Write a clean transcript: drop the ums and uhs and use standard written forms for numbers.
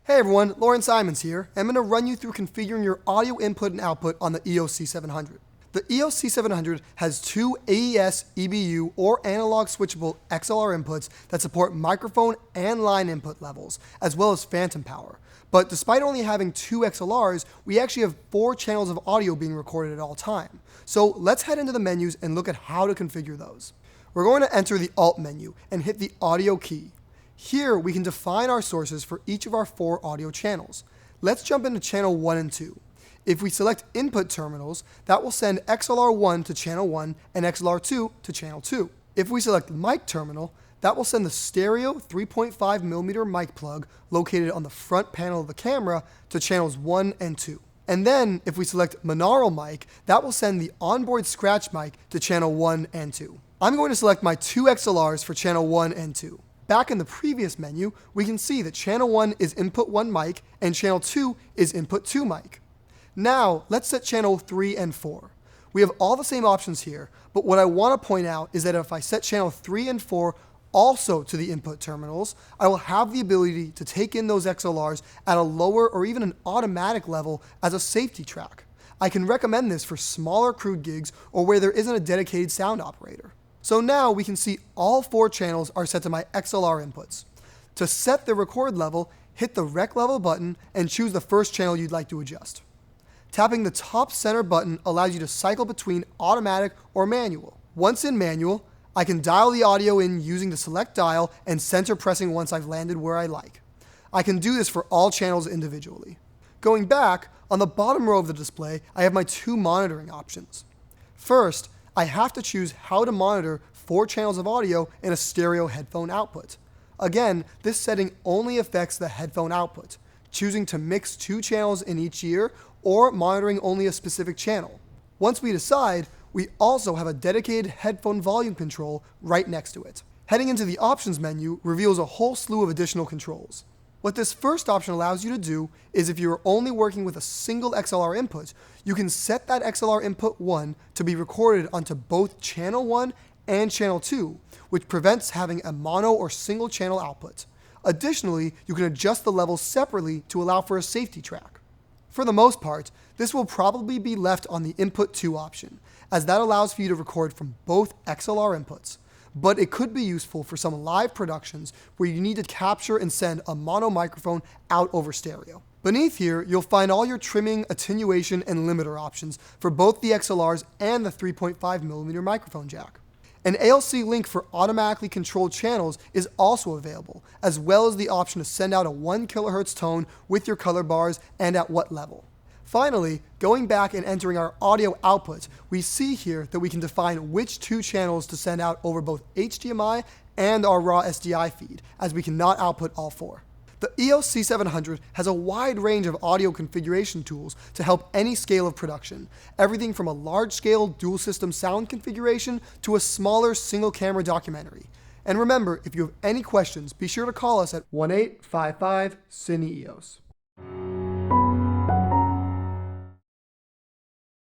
Hey everyone, Lauren Simons here. I'm going to run you through configuring your audio input and output on the EOS C700. The EOS C700 has two AES, EBU, or analog switchable XLR inputs that support microphone and line input levels, as well as phantom power. But despite only having two XLRs, we actually have 4 channels of audio being recorded at all time. So let's head into the menus and look at how to configure those. We're going to enter the Alt menu and hit the Audio key. Here, we can define our sources for each of our 4 audio channels. Let's jump into channel 1 and 2. If we select input terminals, that will send XLR1 to channel 1 and XLR2 to channel 2. If we select mic terminal, that will send the stereo 3.5mm mic plug located on the front panel of the camera to channels 1 and 2. And then, if we select monaural mic, that will send the onboard scratch mic to channel 1 and 2. I'm going to select my 2 XLRs for channel 1 and 2. Back in the previous menu, we can see that channel 1 is input 1 mic and channel 2 is input 2 mic. Now, let's set channel 3 and 4. We have all the same options here, but what I want to point out is that if I set channel 3 and 4 also to the input terminals, I will have the ability to take in those XLRs at a lower or even an automatic level as a safety track. I can recommend this for smaller crude gigs or where there isn't a dedicated sound operator. So now we can see all 4 channels are set to my XLR inputs. To set the record level, hit the rec level button and choose the first channel you'd like to adjust. Tapping the top center button allows you to cycle between automatic or manual. Once in manual, I can dial the audio in using the select dial and center pressing once I've landed where I like. I can do this for all channels individually. Going back, on the bottom row of the display, I have my 2 monitoring options. First, I have to choose how to monitor 4 channels of audio in a stereo headphone output. Again, this setting only affects the headphone output, choosing to mix 2 channels in each ear or monitoring only a specific channel. Once we decide, we also have a dedicated headphone volume control right next to it. Heading into the options menu reveals a whole slew of additional controls. What this first option allows you to do is if you're only working with a single XLR input, you can set that XLR input 1 to be recorded onto both channel 1 and channel 2, which prevents having a mono or single channel output. Additionally, you can adjust the levels separately to allow for a safety track. For the most part, this will probably be left on the input 2 option, as that allows for you to record from both XLR inputs. But it could be useful for some live productions where you need to capture and send a mono microphone out over stereo. Beneath here, you'll find all your trimming, attenuation, and limiter options for both the XLRs and the 3.5mm microphone jack. An ALC link for automatically controlled channels is also available, as well as the option to send out a 1 kHz tone with your color bars and at what level. Finally, going back and entering our audio output, we see here that we can define which 2 channels to send out over both HDMI and our raw SDI feed, as we cannot output all 4. The EOS C700 has a wide range of audio configuration tools to help any scale of production, everything from a large-scale dual-system sound configuration to a smaller single-camera documentary. And remember, if you have any questions, be sure to call us at 1-855-CINE-EOS.